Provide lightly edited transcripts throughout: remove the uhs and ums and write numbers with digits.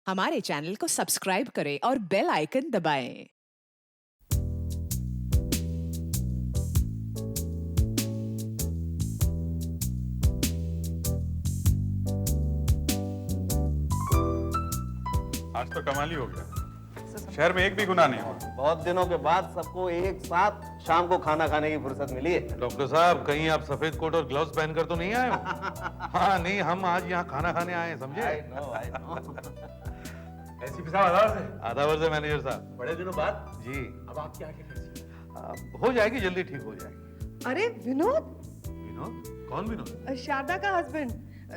हमारे चैनल को सब्सक्राइब करें और बेल आइकन दबाएं। आज तो कमाल ही हो गया। शहर में एक भी गुनाह नहीं हुआ। बहुत दिनों के बाद सबको एक साथ शाम को खाना खाने की फुर्सत मिली है। डॉक्टर साहब, कहीं आप सफेद कोट और ग्लव्स पहनकर तो नहीं आए हो? हाँ नहीं, हम आज यहाँ खाना खाने आए हैं, समझे? I know. एसीपी साहब आधार से आदावर से मैनेजर साहब। बड़े दिनों बाद जी, अब आपकी आंखें कैसी हैं? हो जाएगी, जल्दी ठीक हो जाएगी। अरे विनोद, विनोद? कौन विनोद? शारदा का हस्बैंड।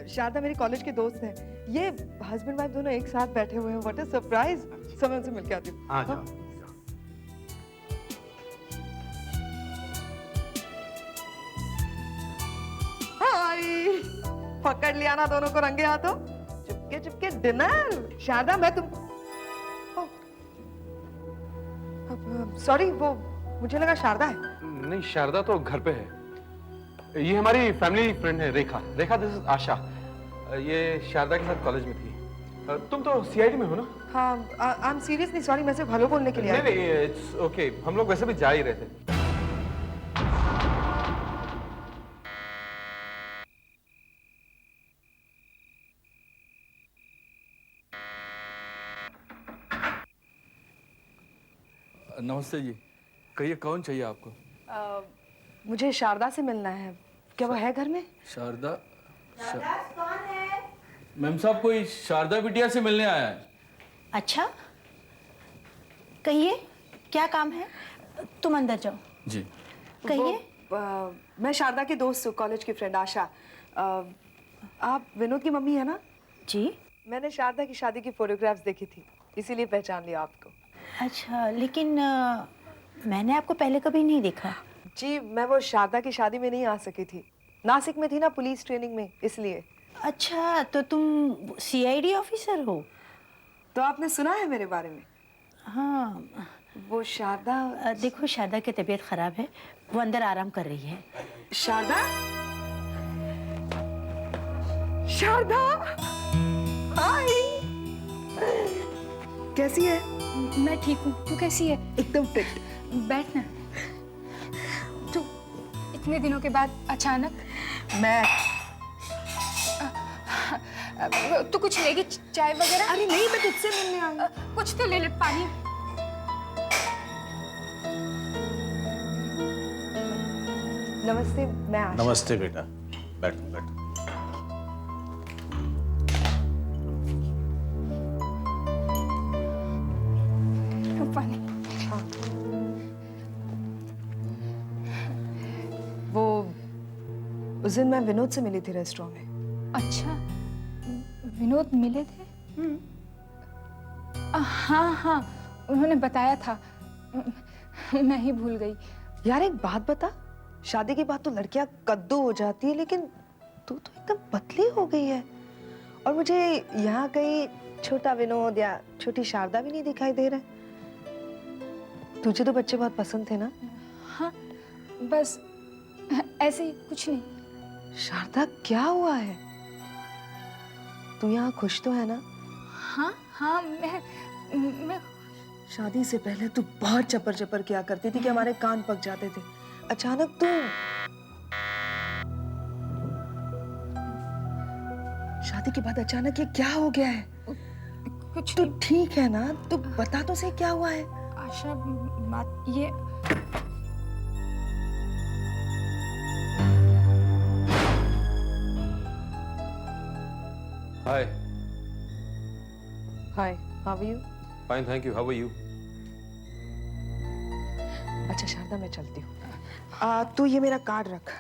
शारदा मेरे कॉलेज के दोस्त हैं। ये हस्बैंड वाइफ दोनों एक साथ बैठे हुए हैं। What a surprise. समय उनसे मिलके आती हूँ। हाँ जाओ। हाय, पकड़ लिया ना दोनों को रंगे हाथों। चुपके चुपके डिनर। शारदा मैं तुम सॉरी, वो मुझे लगा शारदा है। नहीं, शारदा तो घर पे है। ये हमारी फैमिली फ्रेंड है, रेखा। रेखा, दिस इज आशा। ये शारदा के साथ कॉलेज में थी। तुम तो सीआईडी में हो ना? हाँ, आई एम सीरियसली सॉरी, मैं सिर्फ हेलो बोलने के लिए नहीं आई। नहीं, इट्स ओके। हम लोग वैसे भी जा ही रहे थे। नमस्ते जी, कहिए कौन चाहिए आपको? मुझे शारदा से मिलना है। क्या वो है घर में? शारदा? मैम साहब, कोई शारदा बिटिया से मिलने आया है। अच्छा, कहिए क्या काम है? तुम अंदर जाओ। जी। कहिए। मैं शारदा की दोस्त हूँ, कॉलेज की फ्रेंड आशा। आप विनोद की मम्मी है ना? जी। मैंने शारदा की शादी की फोटोग्राफ्स देखी थी, इसीलिए पहचान लिया आपको। अच्छा, लेकिन मैंने आपको पहले कभी नहीं देखा। जी, मैं वो शारदा की शादी में नहीं आ सकी थी। नासिक में थी ना पुलिस ट्रेनिंग में, इसलिए। अच्छा, तो तुम सीआईडी ऑफिसर हो? तो आपने सुना है मेरे बारे में? हाँ। वो शारदा देखो, शारदा की तबीयत खराब है, वो अंदर आराम कर रही है। शारदा? शारदा, हाय, कैसी है? मैं ठीक हूँ। तू कैसी है? एकदम फिट। बैठ ना। तू इतने दिनों के बाद अचानक? मैं तू कुछ लेगी, चाय वगैरह? अरे नहीं, मैं तुझसे मिलने आई। कुछ तो ले ले, पानी। नमस्ते, मैं आशा। नमस्ते बेटा, बैठो बैठो। पानी। वो उस दिन मैं विनोद से मिली थी रेस्टोरेंट में। अच्छा, विनोद मिले थे? हाँ हाँ, उन्होंने बताया था। मैं ही भूल गई। यार एक बात बता, शादी के बाद तो लड़कियां कद्दू हो जाती है, लेकिन तू तो एकदम पतली हो गई है। और मुझे यहाँ कहीं छोटा विनोद या छोटी शारदा भी नहीं दिखाई दे रहा। तुझे तो बच्चे बहुत पसंद थे ना? हाँ, बस ऐसे ही, कुछ नहीं। शारदा, क्या हुआ है? तू यहाँ खुश तो है ना? हाँ हाँ, मैं शादी से पहले तू बहुत चपर चपर किया करती थी कि हमारे कान पक जाते थे। अचानक तू शादी के बाद अचानक ये क्या हो गया है? कुछ तू ठीक है ना? तू बता तो सही, क्या हुआ है? आशा, बात ये hi. Hi, how are you? Fine, thank you. How are you? अच्छा शारदा, मैं चलती हूँ। तू ये मेरा कार्ड रख।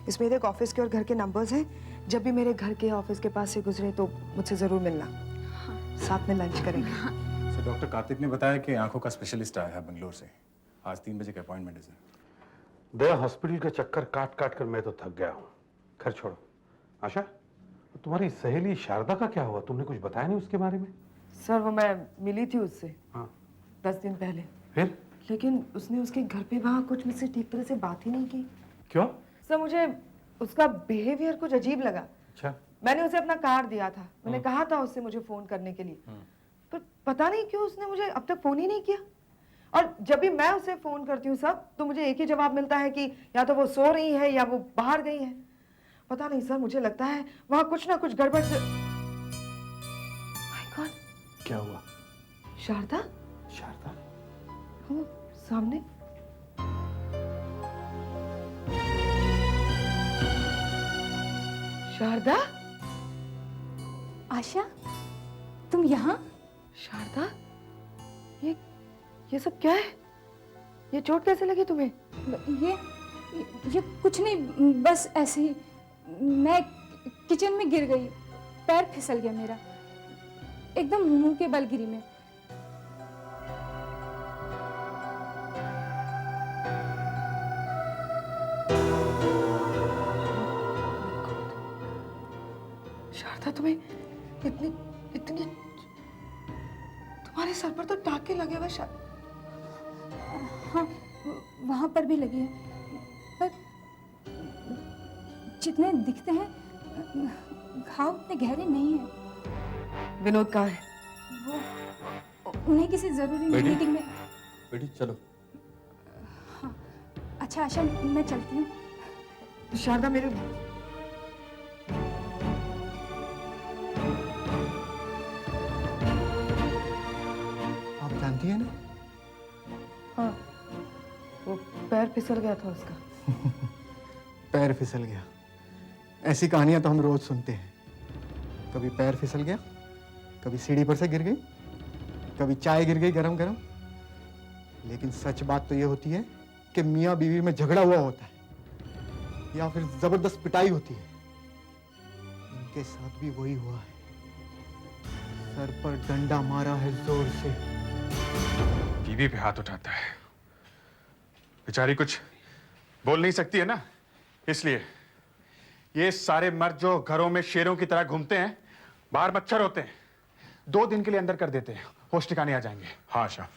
इसमें देख ऑफिस के और घर के नंबर्स हैं। जब भी मेरे घर के ऑफिस के पास से गुजरे तो मुझसे जरूर मिलना। साथ में लंच करेंगे। सर, डॉक्टर कार्तिक ने बताया कि आंखों का स्पेशलिस्ट आया है बेंगलोर से। आज 3 बजे का अपॉइंटमेंट है सर। दया हॉस्पिटल के चक्कर काट काट कर मैं तो थक गया हूँ। खैर छोड़ो। आशा, तुम्हारी सहेली शारदा का क्या हुआ? तुमने कुछ बताया नहीं उसके बारे में? सर, वो मैं मिली थी उससे। हाँ। 10 दिन पहले। फिर? लेकिन उसने उसके घर पे वहाँ कुछ मुझसे ठीक तरह से बात ही नहीं की। क्यों? सर, मुझे उसका बिहेवियर कुछ अजीब लगा। अच्छा। मैंने उसे अपना कार्ड दिया था। मैंने कहा था उससे मुझे फोन करने के लिए। पर पता नहीं क्यों उसने मुझे अब तक फोन ही नहीं किया। और जब भी मैं उसे फोन करती हूँ सब, तो मुझे एक ही जवाब मिलता है कि या तो वो सो रही है या वो बाहर गई है। पता नहीं सर, मुझे लगता है वहां कुछ ना कुछ गड़बड़ से। माय गॉड, क्या हुआ? शारदा? शारदा? हाँ, सामने। शारदा? आशा, तुम यहाँ? शारदा, ये सब क्या है? ये चोट कैसे लगी तुम्हें? ये कुछ नहीं, बस ऐसे ही मैं किचन में गिर गई, पैर फिसल गया मेरा, एकदम मुंह के बल गिरी मैं। शारदा, तुम्हें इतनी इतनी तुम्हारे सर पर तो टाके लगे हुए। हाँ, वहां पर भी लगी है, पर जितने दिखते हैं घाव उतने गहरे नहीं है। विनोद कहाँ है? वो उन्हें किसी जरूरी बेटी। मीटिंग में। बेटी चलो। हाँ, अच्छा आशा, मैं चलती हूँ। तो शारदा, मेरे आप जानती हैं ना? हाँ, वो पैर फिसल गया था उसका। पैर फिसल गया। ऐसी कहानियां तो हम रोज सुनते हैं। कभी पैर फिसल गया, कभी सीढ़ी पर से गिर गई, कभी चाय गिर गई गरम गरम। लेकिन सच बात तो ये होती है कि मियाँ बीवी में झगड़ा हुआ होता है या फिर जबरदस्त पिटाई होती है। इनके साथ भी वही हुआ है। सर पर डंडा मारा है जोर से। बीवी पे हाथ उठाता है। बेचारी कुछ बोल नहीं सकती है ना, इसलिए। ये सारे मर्द जो घरों में शेरों की तरह घूमते हैं, बाहर मच्छर होते हैं, 2 दिन के लिए अंदर कर देते हैं, होश ठिकाने आ जाएंगे। हाँ शाह,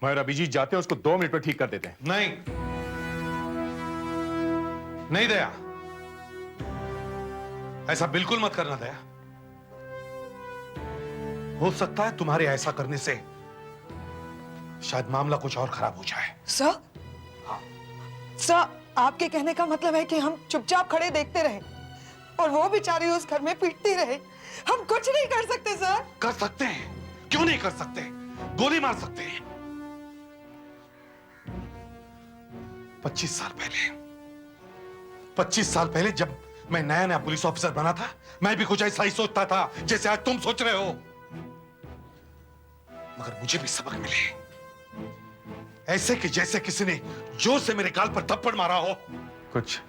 मगर अभिजीत जाते हैं उसको 2 मिनट में ठीक कर देते हैं। नहीं, नहीं दया, ऐसा बिल्कुल मत करना दया। हो सकता है तुम्हारे ऐसा करने से शायद मामला कुछ और खराब हो जाए। सर, सर, आपके कहने का मतलब है कि हम चुपचाप खड़े देखते रहे और वो बेचारी उस घर में पीटती रहे? हम कुछ नहीं कर सकते सर? कर सकते हैं, क्यों नहीं कर सकते? गोली मार सकते हैं। 25 साल पहले जब मैं नया नया पुलिस ऑफिसर बना था, मैं भी कुछ ऐसा ही सोचता था जैसे आज तुम सोच रहे हो। मगर मुझे भी सबक मिले, ऐसे कि जैसे किसी ने जोर से मेरे गाल पर थप्पड़ मारा हो। कुछ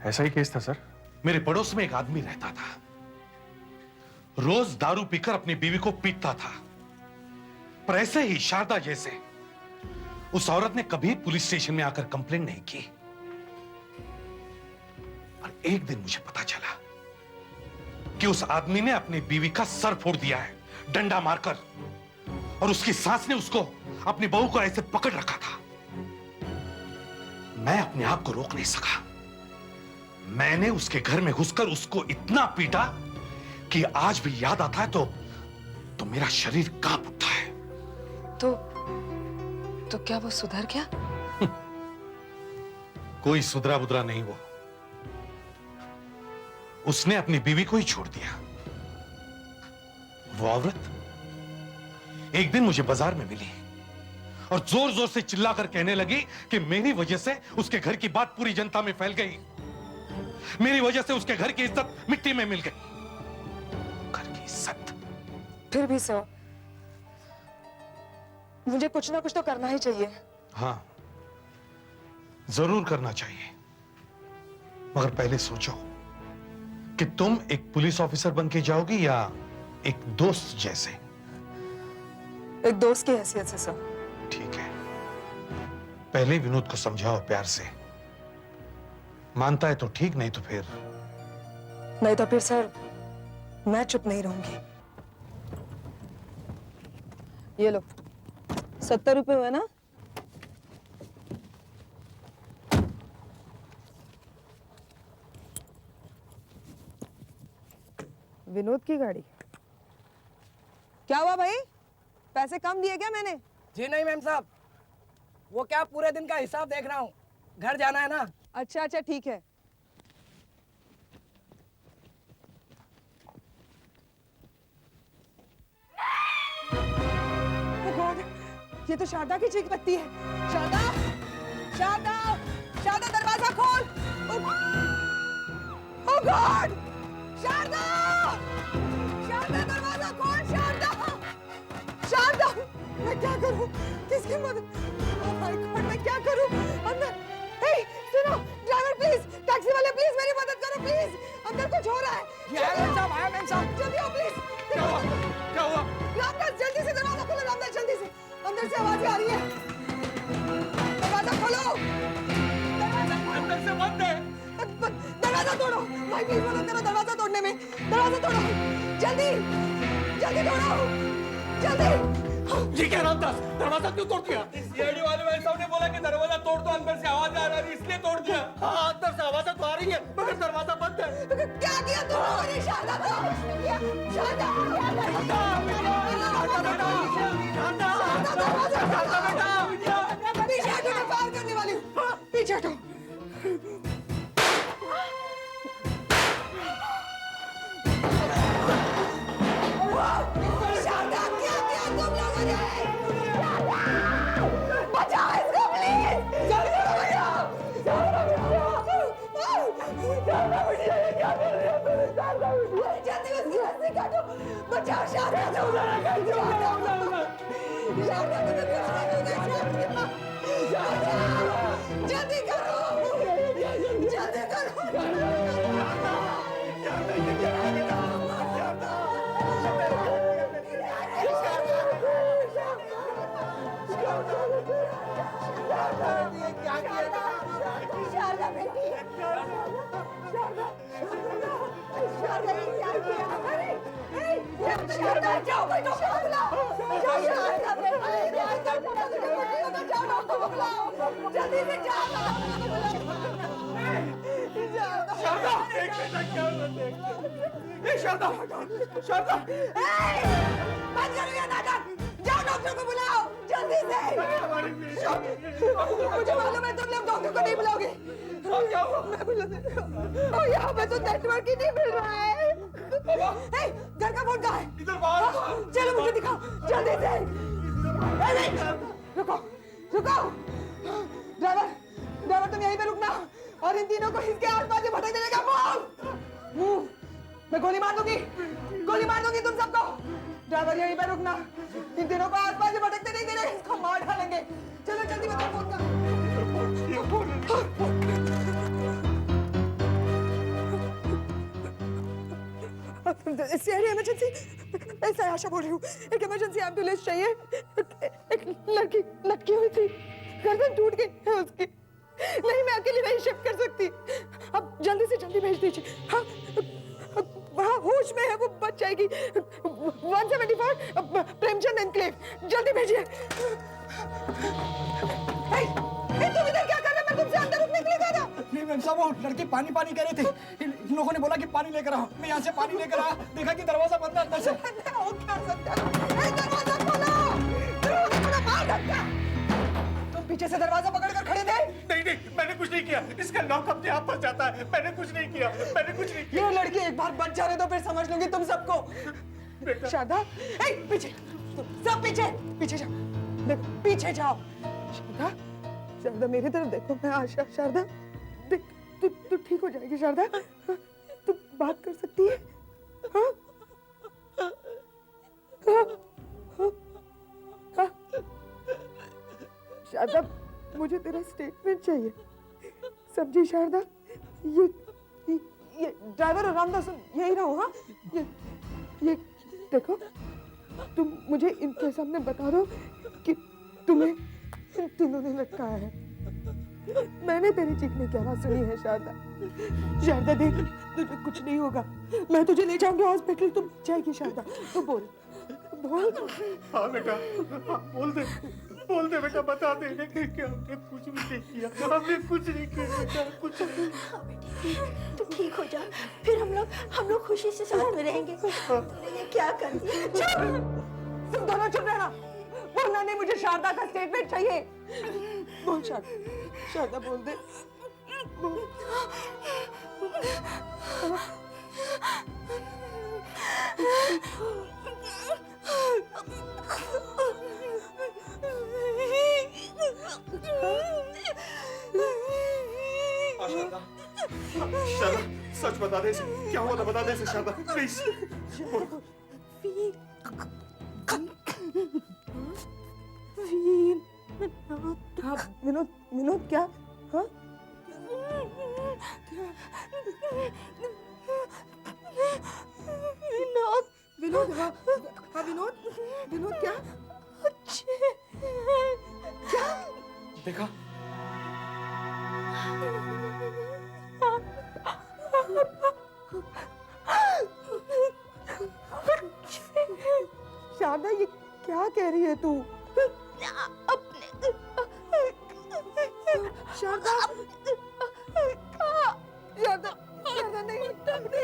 ऐसा ही केस था सर। मेरे पड़ोस में एक आदमी रहता था, रोज दारू पीकर अपनी बीवी को पीटता था। पर ऐसे ही शारदा जैसे उस औरत ने कभी पुलिस स्टेशन में आकर कंप्लेन नहीं की। और एक दिन मुझे पता चला कि उस आदमी ने अपनी बीवी का सर फोड़ दिया है डंडा मारकर, और उसकी सास ने उसको अपनी बहू को ऐसे पकड़ रखा था। मैं अपने आप को रोक नहीं सका। मैंने उसके घर में घुसकर उसको इतना पीटा कि आज भी याद आता है तो मेरा शरीर कांप उठता है। तो क्या वो सुधर गया? कोई सुधरा बुधरा नहीं वो। उसने अपनी बीवी को ही छोड़ दिया। वो औरत एक दिन मुझे बाजार में मिली और जोर जोर से चिल्लाकर कहने लगी कि मेरी वजह से उसके घर की बात पूरी जनता में फैल गई, मेरी वजह से उसके घर की इज्जत मिट्टी में मिल गई। घर की इज्जत। फिर भी सर, मुझे कुछ ना कुछ तो करना ही चाहिए। हाँ, जरूर करना चाहिए, मगर पहले सोचो कि तुम एक पुलिस ऑफिसर बन के जाओगी या एक दोस्त जैसे? एक दोस्त की हैसियत से सर। ठीक है, पहले विनोद को समझाओ प्यार से। मानता है तो ठीक, नहीं तो फिर सर मैं चुप नहीं रहूंगी। ये लो, 70 रुपए हुए ना? विनोद की गाड़ी। क्या हुआ भाई, पैसे कम दिए क्या मैंने? जी नहीं मैम साहब, वो क्या पूरे दिन का हिसाब देख रहा हूँ, घर जाना है ना। अच्छा अच्छा ठीक है। Oh God, ये तो शारदा की चीख बत्ती है। शारदा, शारदा, शारदा दरवाजा खोल। Oh God, शारदा, शारदा दरवाजा खोल। शारदा, शारदा, मैं क्या करूं? किसकी मदद? Oh my God, मैं क्या करूं? अंदर, hey, सुनो, ड्राइवर प्लीज, टैक्सी वाले प्लीज मेरी मदद करो प्लीज, अंदर कुछ हो रहा है। आया मैम साहब। जल्दी आओ प्लीज। क्या हुआ? क्या हुआ? रामदास जल्दी से दरवाजा खोलो, रामदास जल्दी से, अंदर से आवाजें आ रही है। दरवाजा खोलो। दरवाजा अंदर से बंद है। दरवाजा तोड़ो भाई, प्लीज मदद करो दरवाजा तोड़ने में। दरवाजा तोड़ो जल्दी, जल्दी तोड़ो जल्दी। ये क्या रामदास, दरवाजा क्यों तोड़ दिया? सीआईडी वाले भाई साहब ने बोला कि दरवाजा तोड़ दो, अंदर से आवाज आ रही है इसलिए तोड़ दिया। हाँ अंदर से आवाज तो आ रही है मगर दरवाजा बंद है। क्या किया तुम लोगों ने? शारदा को शारदा, पीछे हटो, मैं फायर करने वाली हूँ, पीछे हटो। शारदा क्या किया तुम लोगों ने? बचाओ इसको प्लीज, जल्दी बचाओ, शारदा बिटिया, शारदा बिटिया, ये क्या कर रही हो तुम? शारदा बिटिया, जल्दी उसकी रस्सी काटो, बचाओ शारदा को, शारदा तुम्हें कुछ नहीं होगा, शारदा, जल्दी करो, जल्दी करो। शारदा बेटी, शारदा ने क्या किया? अरे शारदा जाओ, कोई डॉक्टर को बुलाओ। शारदा बेटी, जाओ डॉक्टर को बुलाओ, जल्दी से जाओ। शारदा एक मिनट, क्या हुआ? शारदा, शारदा, बंद करो ये नाटक, जाओ डॉक्टर को बुलाओ जल्दी से। मुझे मालूम है तुम लोग डॉक्टर को नहीं बुलाओगे, मैं बुला देती हूँ। और यहाँ पे तो नेटवर्क ही नहीं मिल रहा है। घर का फोन कहाँ है? इधर बाहर। चलो मुझे दिखाओ जल्दी से। रुको रुको, ड्राइवर ड्राइवर तुम यहीं पे रुकना और इन तीनों को इसके आसपास से भटक देने का। मूव, मैं गोली मार दूंगी तुम सबको। ड्राइवर यहीं पे रुकना, इन तीनों को आसपास से भटकते नहीं देना, इसको मार डालेंगे। चलो जल्दी बताओ फोन का। इमरजेंसी, ऐसा आशा बोल रही हूँ, एक इमरजेंसी एम्बुलेंस चाहिए। एक लड़की लटकी हुई थी, गर्दन टूट गई है उसकी। नहीं मैं अकेली नहीं शिफ्ट कर सकती, अब जल्दी से जल्दी भेज दीजिए। हाँ वहाँ होश में है, वो बच जाएगी। 174 प्रेमचंद एनक्लेव, जल्दी भेजिए। तुम इधर क्या कर रहे? मैं तुमसे अंदर रुकने के लिए कहा था। नहीं मैम साहब, वो लड़के पानी पानी कह रहे थे, इन लोगों ने बोला कि पानी लेकर आओ, मैं यहाँ से पानी लेकर आया, देखा कि दरवाजा बंद है अंदर से। दरवाजा खोलो, मार धक्का। तुम पीछे से दरवाजा पकड़कर खड़े थे? नहीं, मैंने कुछ नहीं किया, इसका लॉक अपने आप फंस जाता है। मैंने कुछ नहीं किया। ये लड़की एक बार बच जाने तो फिर समझ लूंगी तुम सबको। शारदा, पीछे, सब पीछे, पीछे जाओ, देखो पीछे जाओ। शारदा, शारदा मेरी तरफ देखो, मैं आशा। शारदा देख, तू ठीक हो जाएगी। शारदा तू बात कर सकती है? हाँ? शारदा मुझे तेरा स्टेटमेंट चाहिए, समझी शारदा? ये ड्राइवर और रामदास यही रहो। हाँ ये देखो, तुम मुझे इनके सामने बता दो कि तुम्हें इन तीनों ने लटकाया है। मैंने तेरी चीखने की आवाज सुनी है शारदा। शारदा देख, तुझे कुछ नहीं होगा, मैं तुझे ले जाऊंगी हॉस्पिटल, तुम जाएगी शारदा। तो बोल बोल। हाँ बेटा, बोल दे बेटा, बता दे कि हमने कुछ भी नहीं किया, हमने कुछ नहीं किया बेटा, कुछ नहीं। हाँ बेटी, तू ठीक हो जा, फिर हम लोग खुशी से साथ में रहेंगे। तूने ये क्या कर दिया? तुम दोनों चुप रहना। भावना ने मुझे शारदा का स्टेटमेंट चाहिए। बोल शारदा, शारदा बोल दे। बोल। शारदा, शारदा, सच बता दे इसे, क्या हुआ था बता दे इसे शारदा, प्लीज। विनोद, विनोद क्या? हाँ? विनोद, विनोद, हाँ, हाँ विनोद, विनोद क्या? क्या? देखा? शारदा ये क्या कह रही है तू? शारदा, शारदा, शारदा नहीं, अपने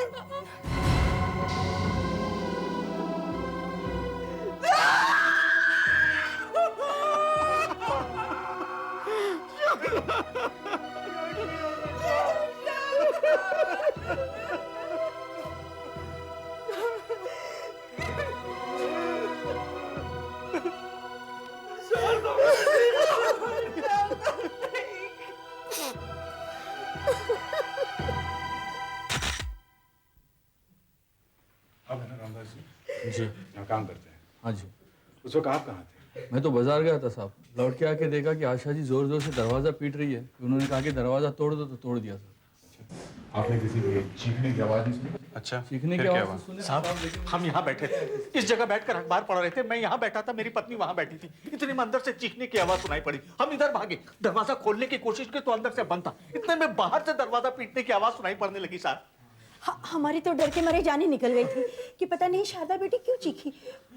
अब है ना रामदास जी, जी यहाँ काम करते हैं। हाँ जी। उस वक्त आप कहाँ थे? मैं तो बाजार गया था साहब, लौट के आके देखा कि आशा जी जोर जोर से दरवाज़ा पीट रही है। उन्होंने कहा कि दरवाज़ा तोड़ दो, तो तोड़ दिया सर। आपने किसी की चीखने की आवाज नहीं सुनी? अच्छा, चीखने की फिर क्या आवाज़ हुआ? तो सुने साहब, हम यहाँ बैठे थे, इस जगह बैठकर अखबार पढ़ रहे थे, मैं यहाँ बैठा था, मेरी पत्नी वहाँ बैठी थी, इतने में अंदर से चीखने की आवाज सुनाई पड़ी, हम इधर भागे, दरवाजा खोलने की कोशिश की तो अंदर से बंद था, इतने में बाहर से दरवाजा पीटने की आवाज सुनाई पड़ने लगी साहब। हमारी तो डर के मारे जान ही निकल गई थी कि पता नहीं शारदा बेटी क्यों चीखी।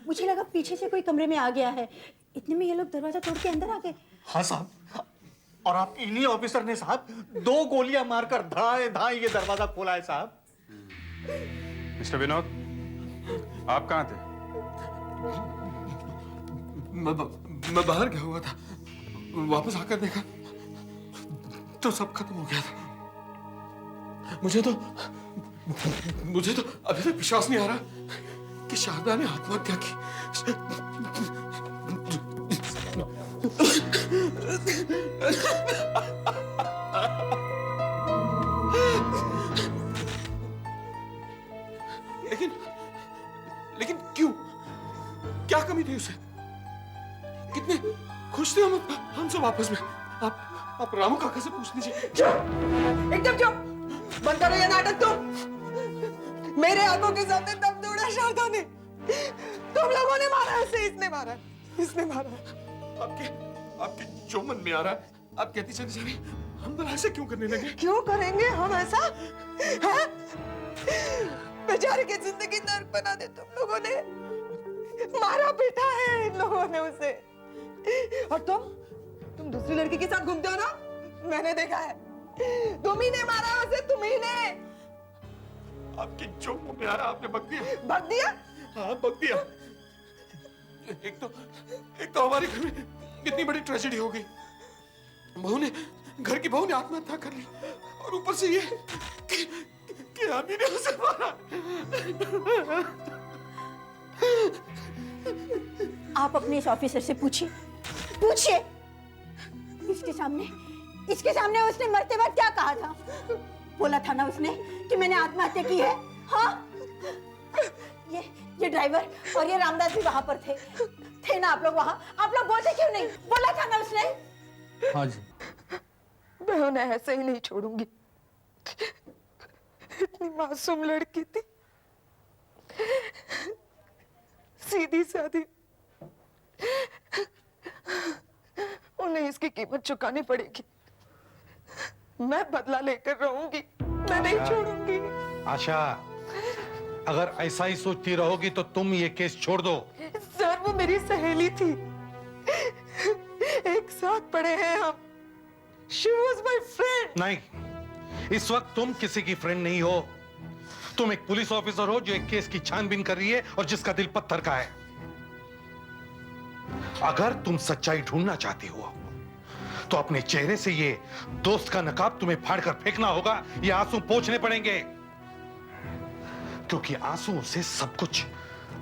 मुझे लगा पीछे से कोई कमरे में आ गया है। इतने में ये लोग दरवाजा तोड़ के अंदर आ गए। हाँ साहब, और आप इन्हीं ऑफिसर ने साहब 2 गोलियां मारकर धाए धाए ये दरवाजा खोला है साहब। मिस्टर विनोद, आप कहाँ थे? मैं बाहर गया हुआ था, वापस आकर देखा तो सब खत्म हो गया था। मुझे तो अभी तक विश्वास नहीं आ रहा कि शारदा ने आत्महत्या की। लेकिन क्यों? क्या कमी थी उसे? कितने खुश थे हम हमसे वापस में। आप रामू काका से पूछ लीजिए। एकदम चुप, बंद करो ये नाटक तुम। मेरे आंखों के सामने दम तोड़ा शारदा ने। तुम लोगों ने मारा इसे, इसने मारा, इसने मारा। आपके जो मन में आ रहा है आप कहती चली जा रही, हम भला ऐसे क्यों करने लगे? क्यों करेंगे हम ऐसा? हाँ? बेचारे की जिंदगी नर्क बना दे तुम लोगों ने। मारा पीटा है इन लोगों ने उसे। और तुम दूसरी लड़की के साथ घूमते हो ना, मैंने देखा है। तुम ही ने मारा उसे, तुम ही ने। आपके जो मुंह में आ रहा आपने बक दिया। बक दिया? हाँ बक दिया। एक तो हमारे घर में इतनी बड़ी ट्रेजेडी हो गई, घर की बहू ने आत्महत्या कर ली, और ऊपर से ये कि आदमी ने उसे मारा। आप अपने इस ऑफिसर से पूछिए, इसके सामने उसने मरते वक्त क्या कहा था? बोला था ना उसने कि मैंने आत्महत्या की है। हाँ, ये ड्राइवर और ये रामदास भी वहां पर थे ना आप लोग वहां? आप लोग बोलते क्यों नहीं? बोला था ना उसने। हाँ जी। मैं उन्हें ऐसे ही नहीं छोड़ूंगी। इतनी मासूम लड़की थी, सीधी सादी। उन्हें इसकी कीमत चुकानी पड़ेगी। मैं बदला लेकर रहूंगी, मैं नहीं छोड़ूंगी। आशा, अगर ऐसा ही सोचती रहोगी तो तुम ये केस छोड़ दो। सर, वो मेरी सहेली थी, एक साथ पढ़े हैं हम। She was my friend. नहीं, इस वक्त तुम किसी की फ्रेंड नहीं हो। तुम एक पुलिस ऑफिसर हो जो एक केस की छानबीन कर रही है और जिसका दिल पत्थर का है। अगर तुम सच्चाई ढूंढना चाहती हो तो अपने चेहरे से ये दोस्त का नकाब तुम्हें फाड़कर फेंकना होगा, ये आंसू पोंछने पड़ेंगे, क्योंकि आंसुओं से सब कुछ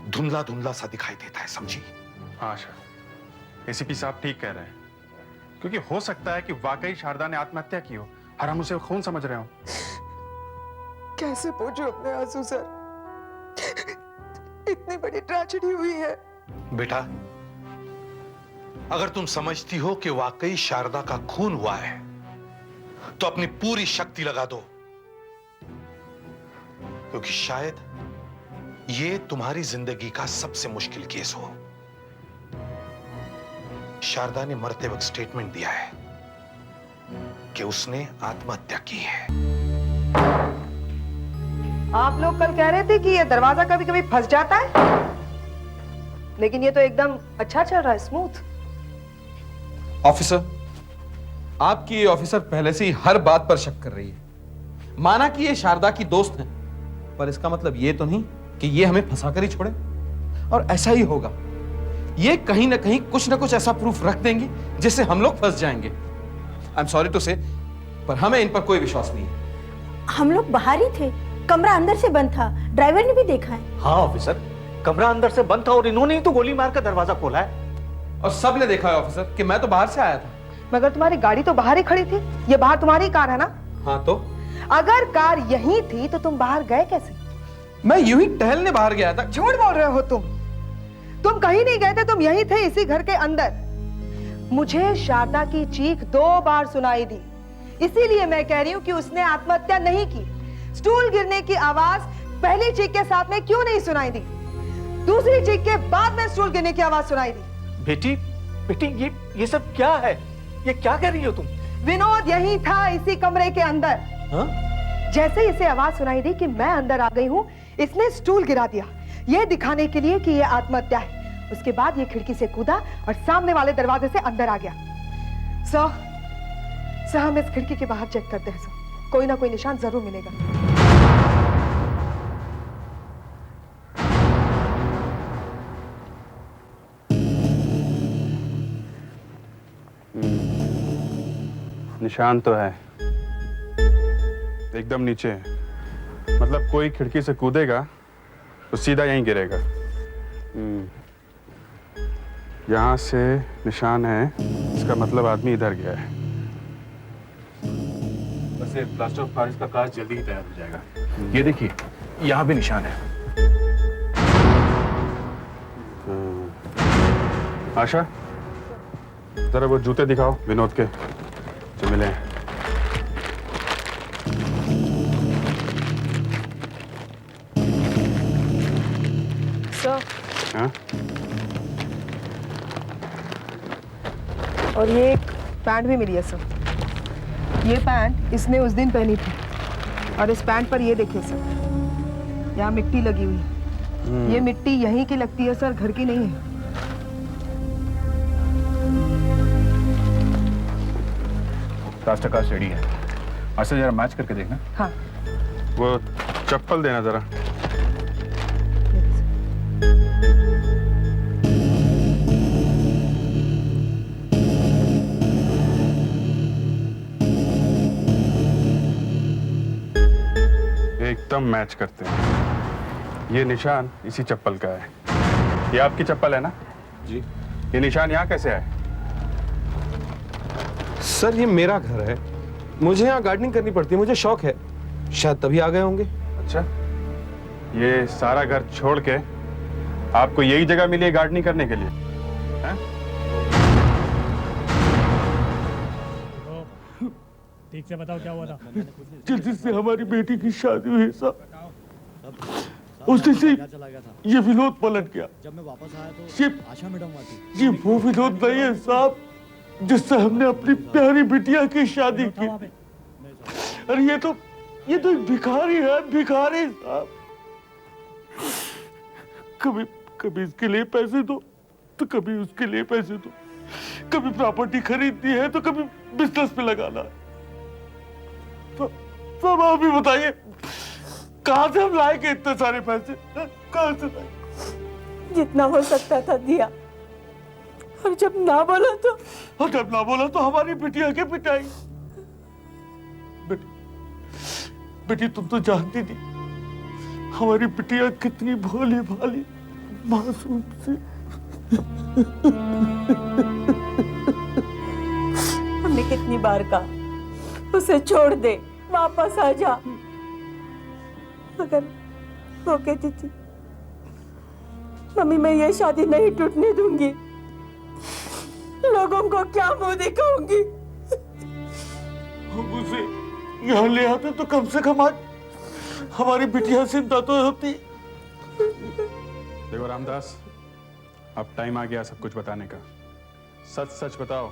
धुंधला धुंधला सा दिखाई देता है, समझी? हाँ आशा, एसीपी साहब ठीक कह रहे हैं, क्योंकि हो सकता है कि वाकई शारदा ने आत्महत्या की हो और हम उसे खून समझ रहे हो। कैसे पोंछूं अपने आंसू सर? इतनी बड़ी ट्रेजेडी हुई है। बेटा, अगर तुम समझती हो कि वाकई शारदा का खून हुआ है तो अपनी पूरी शक्ति लगा दो, क्योंकि शायद ये तुम्हारी जिंदगी का सबसे मुश्किल केस हो। शारदा ने मरते वक्त स्टेटमेंट दिया है कि उसने आत्महत्या की है। आप लोग कल कह रहे थे कि ये दरवाजा कभी कभी फंस जाता है, लेकिन ये तो एकदम अच्छा चल रहा है, स्मूथ। ऑफिसर, आपकी ये ऑफिसर पहले से ही हर बात पर शक कर रही है। माना कि ये शारदा की दोस्त है, पर इसका मतलब ये तो नहीं कि ये हमें फंसाकर ही छोड़े। और ऐसा ही होगा, ये कहीं ना कहीं कुछ ना कुछ ऐसा प्रूफ रख देंगे जिससे हम लोग फंस जाएंगे। आई एम सॉरी टू से, पर हमें इन पर कोई विश्वास नहीं है। हम लोग बाहर ही थे, कमरा अंदर से बंद था, ड्राइवर ने भी देखा है। हाँ ऑफिसर, कमरा अंदर से बंद था और इन्होंने ही तो गोली मारकर दरवाजा खोला है। और सबने देखा है ऑफिसर कि मैं तो बाहर से आया था। मगर तुम्हारी गाड़ी तो बाहर ही खड़ी थी, ये बाहर तुम्हारी कार है ना? हाँ तो? अगर कार यहीं थी तो तुम बाहर गए कैसे? मैं यूं ही टहलने बाहर गया था। झूठ बोल रहे हो तुम कहीं नहीं गए थे, तुम यहीं थे, इसी घर के अंदर। मुझे शारदा की चीख 2 बार सुनाई दी, इसीलिए मैं कह रही हूँ कि उसने आत्महत्या नहीं की। स्टूल गिरने की आवाज पहली चीख के साथ में क्यों नहीं सुनाई दी? दूसरी चीख के बाद में स्टूल गिरने की आवाज सुनाई दी। बेटी बेटी, ये सब क्या है? ये क्या कह रही हो तुम? विनोद यही था, इसी कमरे के अंदर। हाँ? जैसे इसे आवाज सुनाई दी कि मैं अंदर आ गई हूँ, इसने स्टूल गिरा दिया, ये दिखाने के लिए कि ये आत्महत्या है। उसके बाद ये खिड़की से कूदा और सामने वाले दरवाजे से अंदर आ गया। सर हम इस खिड़की के बाहर चेक करते हैं सर, कोई ना कोई निशान जरूर मिलेगा। निशान तो है, एकदम नीचे है। मतलब कोई खिड़की से कूदेगा तो सीधा यहीं गिरेगा। यहां से निशान है, इसका मतलब आदमी इधर गया है। वैसे प्लास्टर ऑफ पेरिस का काज जल्दी ही तैयार हो जाएगा। ये देखिए, यहाँ भी निशान है। आशा, जरा वो जूते दिखाओ विनोद के जो मिले हैं। हाँ? और ये एक पैंट भी मिली है सर। ये पैंट इसने उस दिन पहनी थी, और इस पैंट पर ये देखिए सर, यहाँ मिट्टी लगी हुई है। ये मिट्टी यहीं की लगती है सर, घर की नहीं है। प्लास्टर का रेडी है। अच्छा जरा मैच करके देखना। हाँ। वो चप्पल देना जरा। एकदम मैच करते हैं। ये निशान इसी चप्पल का है। ये आपकी चप्पल है ना? जी। ये निशान यहाँ कैसे आए? सर ये मेरा घर है, मुझे यहाँ गार्डनिंग करनी पड़ती है, मुझे शौक है, शायद तभी आ गए होंगे। अच्छा, ये सारा घर छोड़ के आपको यही जगह मिली है गार्डनिंग करने के लिए? हैं? ठीक से बताओ क्या हुआ था? जिससे हमारी बेटी की शादी हुई साहब, उससे से ये विनोद पलट गया। जब मैं वापस आया तो आशा मैडम आती। ये वो विनोद नहीं है साहब जिससे हमने अपनी प्यारी बिटिया की शादी की। अरे ये तो एक भिखारी है, भिखारी साहब। कभी इसके लिए पैसे दो तो कभी उसके लिए पैसे दो, कभी प्रॉपर्टी खरीदनी है तो कभी बिजनेस पे लगाना। सब आप भी बताइए, कहां से हम लाएंगे इतने सारे पैसे? कहां से लाएंगे? जितना हो सकता था दिया, और जब ना बोला तो हमारी बिटिया के पिटाई। बेटी तुम तो जानती थी हमारी बिटिया कितनी भोली भाली मासूम सी। हमने कितनी बार कहा उसे छोड़ दे, वापस आ जा, मगर वो कहती थी मम्मी मैं ये शादी नहीं टूटने दूंगी, लोगों को क्या मुंह दिखाऊंगी। हम उसे यहाँ ले आते तो कम से कम आज हमारी बिटिया जिंदा तो होती। देखो रामदास, अब टाइम आ गया सब कुछ बताने का। सच सच बताओ,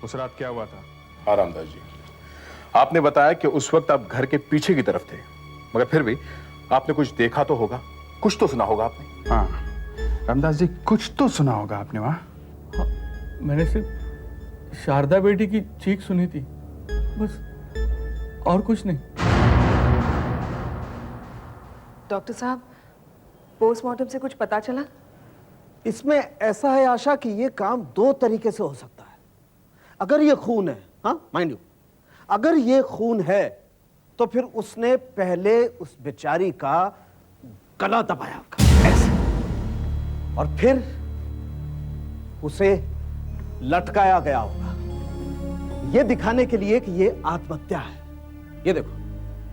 उस रात क्या हुआ था? हाँ रामदास जी, आपने बताया कि उस वक्त आप घर के पीछे की तरफ थे, मगर फिर भी आपने कुछ देखा तो होगा, कुछ तो सुना होगा आपने। हाँ रामदास जी, कुछ तो सुना होगा आपने वहाँ। हाँ, मैंने सिर्फ शारदा बेटी की चीख सुनी थी, बस, और कुछ नहीं। डॉक्टर साहब, पोस्टमार्टम से कुछ पता चला? इसमें ऐसा है आशा कि ये काम दो तरीके से हो सकता है। अगर ये खून है, हाँ माइंड यू, अगर ये खून है तो फिर उसने पहले उस बेचारी का गला दबाया होगा ऐसे, और फिर उसे लटकाया गया होगा ये दिखाने के लिए कि ये आत्महत्या है। ये देखो,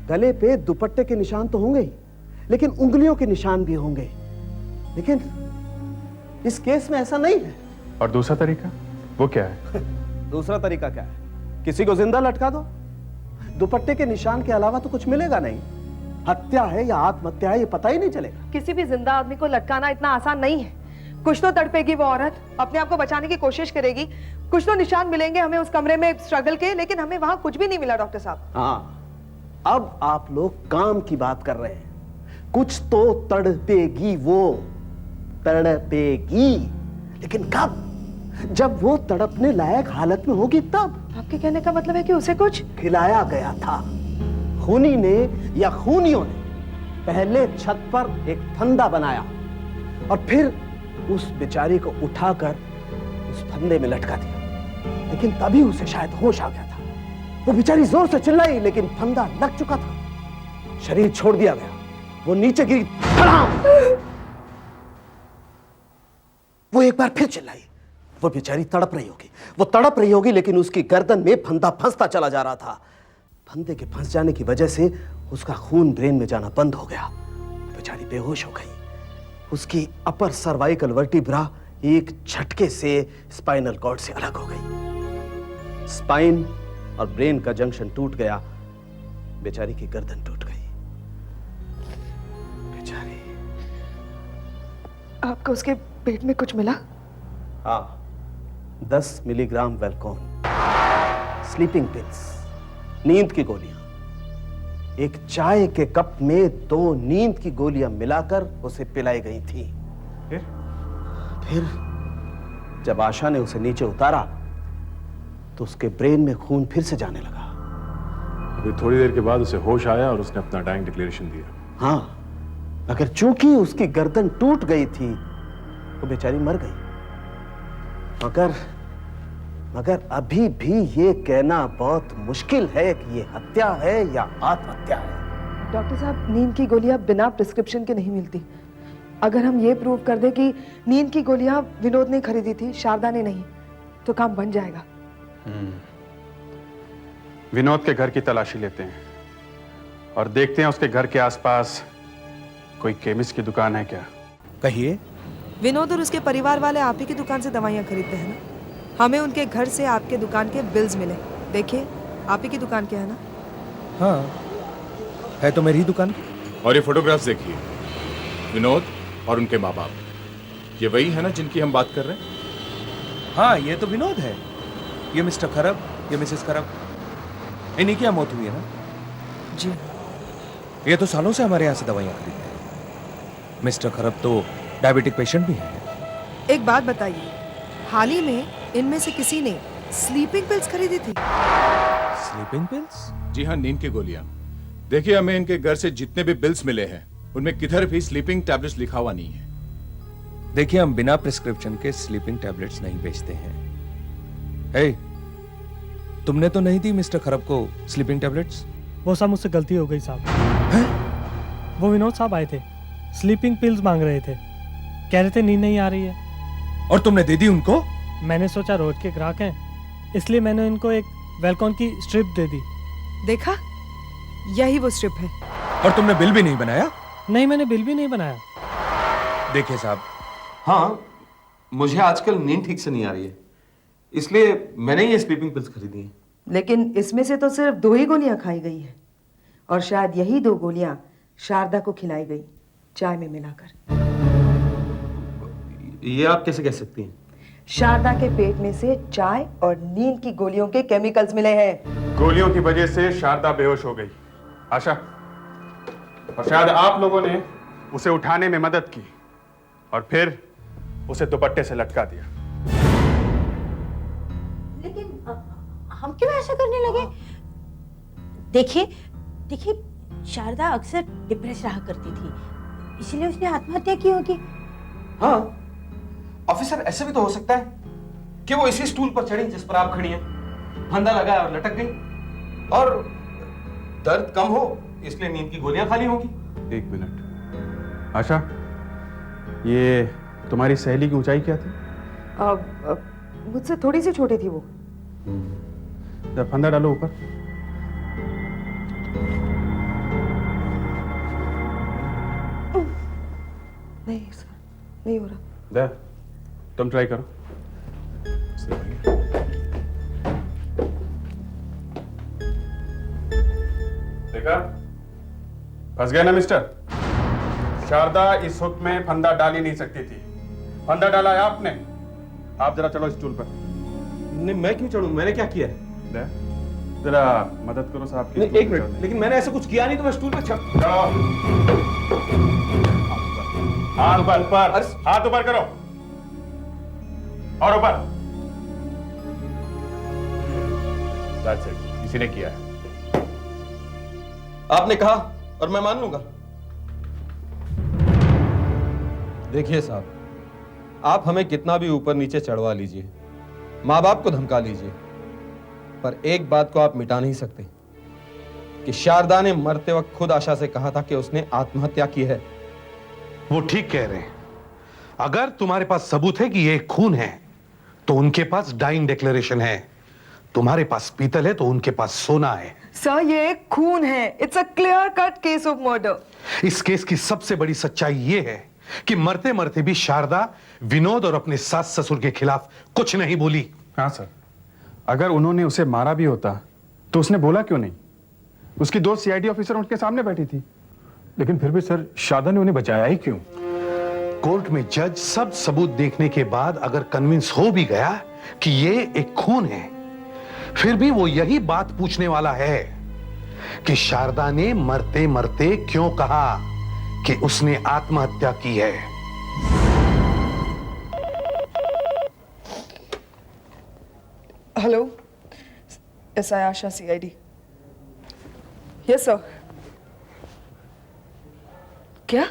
गले पे दुपट्टे के निशान तो होंगे ही, लेकिन उंगलियों के निशान भी होंगे, लेकिन इस केस में ऐसा नहीं है। और दूसरा तरीका वो क्या है? दूसरा तरीका क्या है? किसी को जिंदा लटका दो, दुपट्टे के निशान के अलावा तो कुछ मिलेगा नहीं। हत्या है या आत्महत्या है ये पता ही नहीं चलेगा। किसी भी जिंदा आदमी को लटकाना इतना आसान नहीं है। कुछ तो तड़पेगी वो औरत, अपने आप को बचाने की कोशिश करेगी, कुछ तो निशान मिलेंगे हमें उस कमरे में स्ट्रगल के, लेकिन हमें वहां कुछ भी नहीं मिला डॉक्टर साहब। हाँ, अब आप लोग काम की बात कर रहे हैं। कुछ तो तड़पेगी वो, तड़पेगी, लेकिन कब? जब वो तड़पने लायक हालत में होगी तब। आपके कहने का मतलब है कि उसे कुछ खिलाया गया था। खूनी ने या खूनियों ने पहले छत पर एक फंदा बनाया और फिर उस बेचारी को उठाकर उस फंदे में लटका दिया, लेकिन तभी उसे शायद होश आ गया था। वो बेचारी जोर से चिल्लाई, लेकिन फंदा लग चुका था। शरीर छोड़ दिया गया, वो नीचे गिरी, धड़ाम। वो एक बार फिर चिल्लाई। वो बेचारी तड़प रही होगी, वो तड़प रही होगी, लेकिन उसकी गर्दन में फंदा फंसता चला जा रहा था। फंदे के फंस जाने की वजह से उसका खून ब्रेन में जाना बंद हो गया। बेचारी बेहोश हो गई। उसकी अपर सर्वाइकल वर्टिब्रा एक झटके से स्पाइनल कॉर्ड से अलग हो गई। स्पाइन और ब्रेन का जंक्शन टूट गया, बेचारी की गर्दन टूट गई। बेचारी। आपको उसके पेट में कुछ मिला? हाँ, 10 मिलीग्राम वेलकोन, स्लीपिंग पिल्स, नींद की गोलियां। एक चाय के कप में 2 नींद की गोलियां मिलाकर उसे पिलाई गई थी। फिर जब आशा ने उसे नीचे उतारा तो उसके ब्रेन में खून फिर से जाने लगा। अभी थोड़ी देर के बाद उसे होश आया और उसने अपना डाइंग डिक्लेरेशन दिया। हाँ, मगर चूंकि उसकी गर्दन टूट गई थी वो बेचारी मर गई। मगर अभी भी ये कहना बहुत मुश्किल है कि ये हत्या है या आत्महत्या है। डॉक्टर साहब, नींद की गोलियां बिना प्रिस्क्रिप्शन के नहीं मिलती। अगर हम ये प्रूव कर दे कि नींद की गोलियां विनोद ने खरीदी थी, शारदा ने नहीं, तो काम बन जाएगा। विनोद के घर की तलाशी लेते हैं और देखते हैं उसके घर के आसपास कोई केमिस्ट की दुकान है क्या। कहिए। विनोद और उसके परिवार वाले आप ही की दुकान से दवाइयाँ खरीदते हैं ना? हमें उनके घर से आपके दुकान के बिल्स मिले। देखिए, आप ही की दुकान के है ना? हाँ, है तो मेरी ही दुकान। और ये फोटोग्राफ्स देखिए, विनोद और उनके माँ बाप, ये वही है ना जिनकी हम बात कर रहे हैं? हाँ, ये तो विनोद है, ये मिस्टर खरब, ये मिसेस खरब। इन्हीं की मौत हुई है ना? जी। ये तो सालों से हमारे यहाँ से दवाइयाँ खरीदते हैं। मिस्टर खरब तो डायबिटिक पेशेंट भी है। एक बात बताइए, हाल ही में इनमें से किसी ने स्लीपिंग पिल्स खरीदी थी? Sleeping pills? जी हाँ, नींद की गोलियां। देखिए, हमें इनके घर से जितने भी बिल्स मिले हैं उनमें किधर भी स्लीपिंग टैबलेट्स लिखा हुआ नहीं है। देखिए, हम बिना प्रिस्क्रिप्शन के स्लीपिंग टैबलेट्स नहीं बेचते हैं। हे, तुमने तो नहीं दी मिस्टर खरब को स्लीपिंग टैबलेट्स? वो सब मुझसे गलती हो गई साहब। वो विनोद साहब आए थे, स्लीपिंग पिल्स मांग रहे थे, कह रहे थे नींद नहीं आ रही है। और तुमने दे दी उनको? मैंने सोचा रोज के ग्राहक हैं, इसलिए मैंने इनको एक वेलकॉन की स्ट्रिप दे दी। देखा, यही वो स्ट्रिप है। और तुमने बिल भी नहीं बनाया? नहीं, मैंने बिल भी नहीं बनाया। देखिए साहब, हाँ, मुझे आजकल नींद ठीक से नहीं आ रही है, इसलिए मैंने ये स्लीपिंग पिल्स खरीदी हैं। लेकिन इसमें से तो सिर्फ 2 ही गोलियां खाई गई हैं, और शायद यही 2 गोलियां शारदा को खिलाई गई, चाय में मिलाकर। ये आप कैसे कह सकती हैं? शारदा के पेट में से चाय और नींद की गोलियों के केमिकल्स मिले हैं। गोलियों की वजह से शारदा बेहोश हो गई, आशा, और शायद आप लोगों ने उसे उठाने में मदद की और फिर उसे दुपट्टे से लटका दिया। लेकिन हम क्यों ऐसा करने लगे? देखिए शारदा अक्सर डिप्रेस रहा करती थी, इसलिए उसने आत्महत्या की होगी। हाँ ऑफिसर, ऐसे भी तो हो सकता है कि वो इसी स्टूल पर चढ़ी जिस पर आप खड़ी हैं, फंदा लगाया और लटक गई, और दर्द कम हो इसलिए नींद की गोलियां खाली होंगी। 1 मिनट, आशा, ये तुम्हारी सहेली की ऊंचाई क्या थी? मुझसे थोड़ी सी छोटी थी वो। जब फंदा डालो ऊपर। नहीं सर, नहीं हो रहा। दे, तुम ट्राई करो। देखा, फंस गए ना मिस्टर? शारदा इस हुक में फंदा डाल ही नहीं सकती थी, फंदा डाला है आपने। आप जरा चलो स्टूल पर। नहीं, मैं क्यों चढ़ूं? मैंने क्या किया है? जरा मदद करो साहब की। नहीं, 1 मिनट, लेकिन मैंने ऐसा कुछ किया नहीं, तो मैं स्टूल पर चढ़ो। हाथ ऊपर, हाथ ऊपर करो, और ऊपर। That's it, किसी ने किया है। आपने कहा और मैं मान लूंगा। देखिए साहब, आप हमें कितना भी ऊपर नीचे चढ़वा लीजिए, माँ बाप को धमका लीजिए, पर एक बात को आप मिटा नहीं सकते कि शारदा ने मरते वक्त खुद आशा से कहा था कि उसने आत्महत्या की है। वो ठीक कह रहे हैं। अगर तुम्हारे पास सबूत है कि ये खून है, तो उनके पास डाइंग डिक्लेरेशन है। तुम्हारे पास पीतल है तो उनके पास सोना है। सर, ये एक खून है। It's a clear cut case of murder. इस केस की सबसे बड़ी सच्चाई ये है कि मरते मरते भी शारदा विनोद और अपने सास ससुर के खिलाफ कुछ नहीं बोली। हाँ सर, अगर उन्होंने उसे मारा भी होता तो उसने बोला क्यों नहीं? उसकी 2 CID ऑफिसर उनके सामने बैठी थी, लेकिन फिर भी सर शारदा ने उन्हें बचाया ही क्यों? कोर्ट में जज सब सबूत देखने के बाद अगर कन्विंस हो भी गया कि ये एक खून है, फिर भी वो यही बात पूछने वाला है कि शारदा ने मरते मरते क्यों कहा कि उसने आत्महत्या की है। हेलो, SI आशा CID। Yes sir. क्या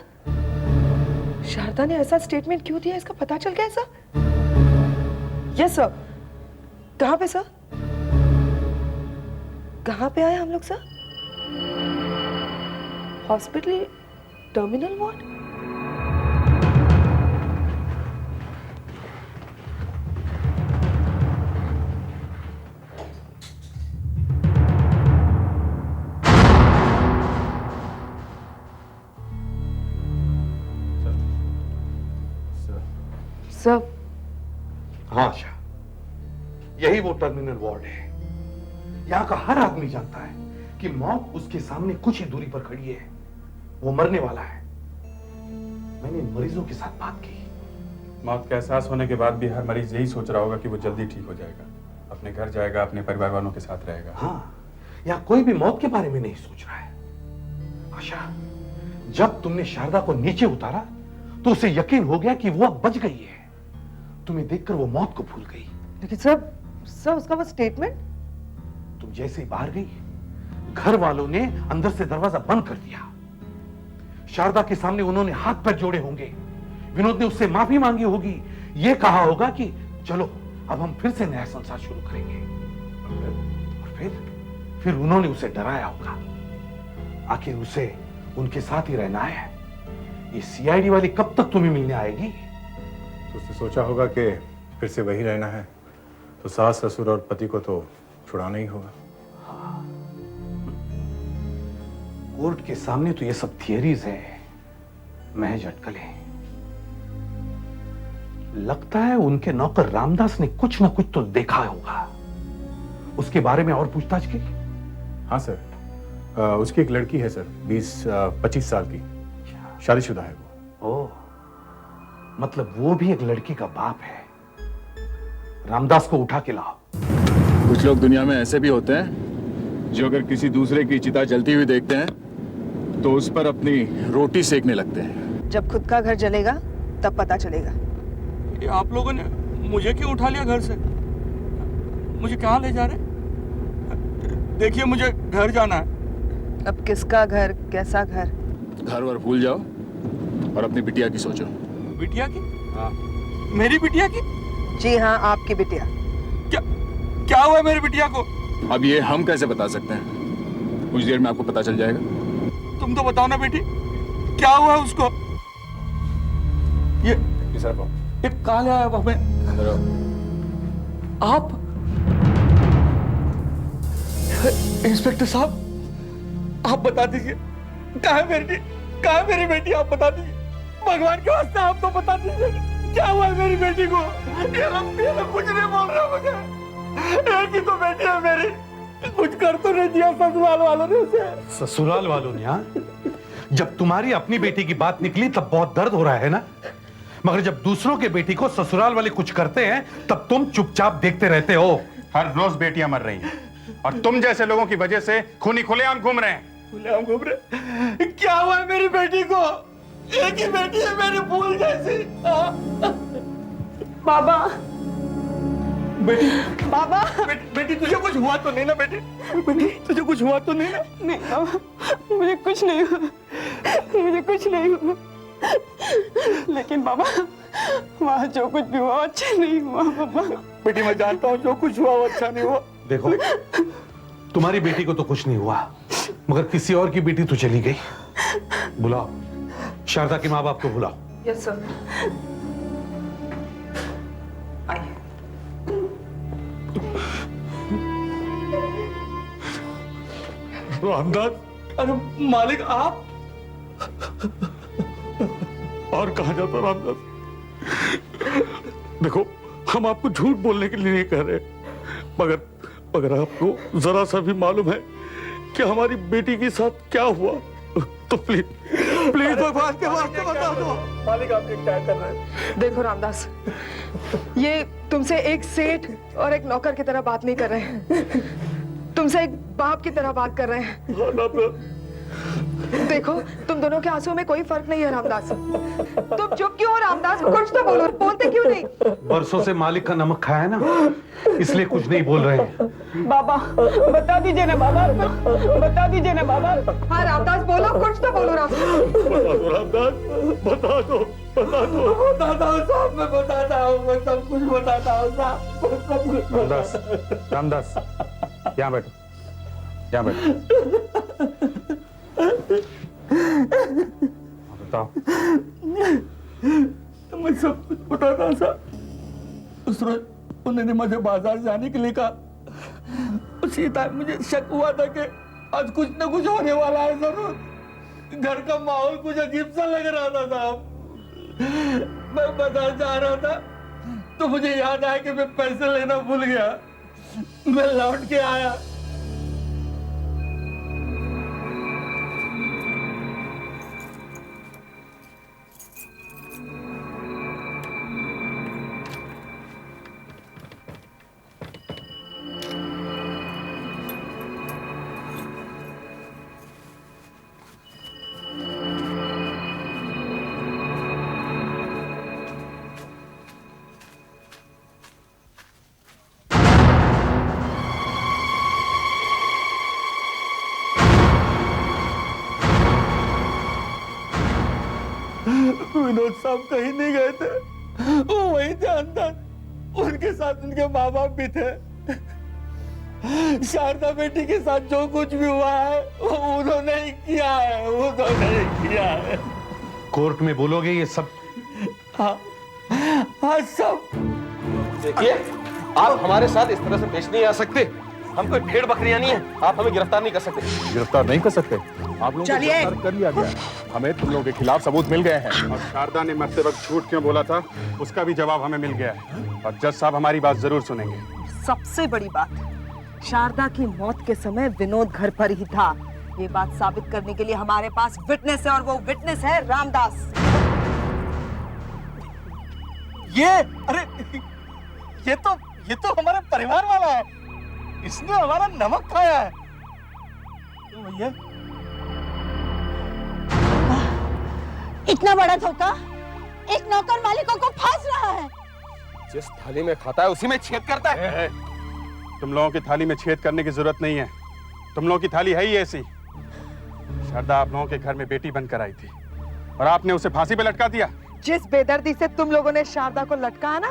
शारदा ने ऐसा स्टेटमेंट क्यों दिया, इसका पता चल गया सर? Yes sir. कहां पे सर? कहां पे आए हम लोग sir? Hospital terminal ward? Sir. हाँ आशा, यही वो टर्मिनल वार्ड है। यहां का हर आदमी जानता है कि मौत उसके सामने कुछ ही दूरी पर खड़ी है, वो मरने वाला है। मैंने मरीजों के साथ बात की। मौत का एहसास होने के बाद भी हर मरीज यही सोच रहा होगा कि वो जल्दी ठीक हो जाएगा, अपने घर जाएगा, अपने परिवार वालों के साथ रहेगा। हाँ, यहाँ कोई भी मौत के बारे में नहीं सोच रहा है। आशा, जब तुमने शारदा को नीचे उतारा तो उसे यकीन हो गया कि वो अब बच गई है। तुम्हें देखकर वो मौत को भूल गई। लेकिन सर उसका वो स्टेटमेंट? तुम जैसे ही बाहर गई, घर वालों ने अंदर से दरवाजा बंद कर दिया। शारदा के सामने उन्होंने हाथ पैर जोड़े होंगे विनोद ने उससे माफी मांगी होगी, ये कहा होगा कि चलो अब हम फिर से नया संसार शुरू करेंगे। और फिर उन्होंने उसे डराया होगा। आखिर उसे उनके साथ ही रहना है। ये सीआईडी वाली कब तक तुम्हें मिलने आएगी? तो उसने सोचा होगा कि फिर से वही रहना है, तो सास ससुर और पति को तो छुड़ाना ही होगा। कोर्ट के सामने तो ये सब थियरीज है, महज अटकलें। लगता है उनके नौकर रामदास ने कुछ ना कुछ तो देखा होगा। उसके बारे में और पूछताछ की? हाँ सर, उसकी एक लड़की है सर, 20-25 साल की, शादीशुदा है वो। ओह, मतलब वो भी एक लड़की का बाप है। रामदास को उठा के लाओ। कुछ लोग दुनिया में ऐसे भी होते हैं जो अगर किसी दूसरे की चिता जलती हुई देखते हैं तो उस पर अपनी रोटी सेकने लगते हैं। जब खुद का घर जलेगा तब पता चलेगा। ये आप लोगों ने मुझे क्यों उठा लिया घर से? मुझे कहाँ ले जा रहे? देखिए मुझे घर जाना है। अब किसका घर, कैसा घर? घर वर भूल जाओ और अपनी बिटिया की सोचो। बिटिया की? हाँ। मेरी बिटिया की? जी हाँ, आपकी बिटिया। क्या हुआ मेरी बिटिया को? अब ये हम कैसे बता सकते हैं? कुछ देर में आपको पता चल जाएगा। तुम तो बताओ ना बेटी, क्या हुआ उसको? ये कहाँ ले आया बाप? आप इंस्पेक्टर साहब, आप बता दीजिए कहाँ है मेरी बेटी? आप बता दीजिए, भगवान के वास्ते आप तो बता दीजिए क्या हुआ मेरी बेटी को? ये लोग कुछ नहीं बोल रहे मुझे। एक ही तो बेटी है मेरी, कुछ कर तो नहीं दिया ससुराल वालों ने उसे। ससुराल वालों ने? हाँ, जब तुम्हारी अपनी बेटी की बात निकली तब बहुत दर्द हो रहा है ना, मगर जब दूसरों के बेटी को ससुराल वाले कुछ करते हैं तब तुम चुपचाप देखते रहते हो। हर रोज बेटियां मर रही हैं और तुम जैसे लोगों की वजह से खूनी खुलेआम घूम रहे हैं। खुलेआम घूम रहे? क्या हुआ है मेरी बेटी को? एक ही बेटी है मेरी, फूल जैसी। बाबा, बेटी, बाबा, बेटी तुझे कुछ हुआ तो नहीं ना? बेटी तुझे कुछ हुआ तो नहीं ना? नहीं बाबा, मुझे कुछ नहीं हुआ, लेकिन बाबा वहाँ जो कुछ भी हुआ अच्छा नहीं हुआ। बाबा बेटी मैं जानता हूँ जो कुछ हुआ वो अच्छा नहीं हुआ। देखो, तुम्हारी बेटी को तो कुछ नहीं हुआ, मगर किसी और की बेटी तो चली गई। बुलाओ शारदा के माँ बाप को, बुलाओ। Yes sir. रामदास, अरे मालिक आप? और कहा जाता रामदास? देखो, हम आपको झूठ बोलने के लिए नहीं कह रहे, मगर आपको जरा सा भी मालूम है कि हमारी बेटी के साथ क्या हुआ, तो प्लीज भगवान के वास्ते बता दो। मालिक आप ये क्या कर रहे हैं? देखो रामदास, ये तुमसे एक सेठ और एक नौकर की तरह बात नहीं कर रहे हैं, तुमसे एक बाप की तरह बात कर रहे हैं। देखो, तुम दोनों के आंसुओं में कोई फर्क नहीं है रामदास। तुम चुप क्यों हो रामदास? कुछ तो बोलो, बोलते क्यों नहीं? बरसों से मालिक का नमक खाया ना, इसलिए कुछ नहीं बोल रहे हैं। बाबा बता दीजिए ना बाबा, बता दीजिए ना बाबा। हाँ रामदास बोलो, कुछ तो बोलो रामदास। बता दो साहब, मैं बताता हूँ, मैं सब कुछ बताता हूँ साहब। रामदास, यहाँ बैठो। बताओ। मैं सब कुछ बताता साहब। उस रोज उन्होंने मुझे बाजार जाने के लिए कहा। उसी टाइम मुझे शक हुआ था कि आज कुछ न कुछ होने वाला है जरूर। घर का माहौल कुछ अजीब सा लग रहा था साहब। मैं बाजार जा रहा था तो मुझे याद आया कि मैं पैसे लेना भूल गया। मैं लौट के आया, विनोद साहब कहीं नहीं गए थे, वो वहीं थे अंदर, उनके साथ उनके माँ बाप भी थे। शारदा बेटी के साथ जो कुछ भी हुआ है वो उन्होंने ही किया है, उन्होंने ही किया है। कोर्ट में बोलोगे ये सब? हाँ हाँ सब। देखिए, आप हमारे साथ इस तरह से पेश नहीं आ सकते। हम कोई भेड़ बकरियां नहीं है, आप हमें गिरफ्तार नहीं कर सकते। गिरफ्तार नहीं कर सकते? आप लोगों को गिरफ्तार कर लिया गया है। हमें तुम लोगों के खिलाफ सबूत मिल गए हैं। और शारदा ने मरते वक्त झूठ क्यों बोला था, उसका भी जवाब हमें मिल गया है। और जज साहब हमारी बात जरूर सुनेंगे। सबसे बड़ी बात, शारदा की मौत के समय विनोद घर पर ही था। ये बात साबित करने के लिए हमारे पास विटनेस है, और वो विटनेस है रामदास। अरे ये तो हमारे परिवार वाला है, इसने हमारा नमक खाया है। तो भैया, इतना बड़ा धोखा एक नौकर मालिकों को फांस रहा है। जिस थाली में खाता है उसी में छेद करता है। तुम लोगों की थाली में छेद करने की जरूरत नहीं है, तुम लोगों की थाली है ही ऐसी। शारदा आप लोगों के घर में बेटी बनकर आई थी और आपने उसे फांसी पे लटका दिया। जिस बेदर्दी से तुम लोगों ने शारदा को लटकाया ना,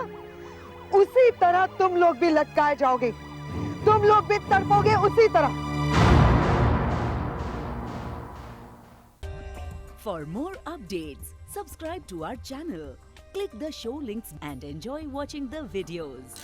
उसी तरह तुम लोग भी लटकाए जाओगे, तुम लोग भी तड़पोगे उसी तरह। For more updates, subscribe to our channel, click the show links and enjoy watching the videos.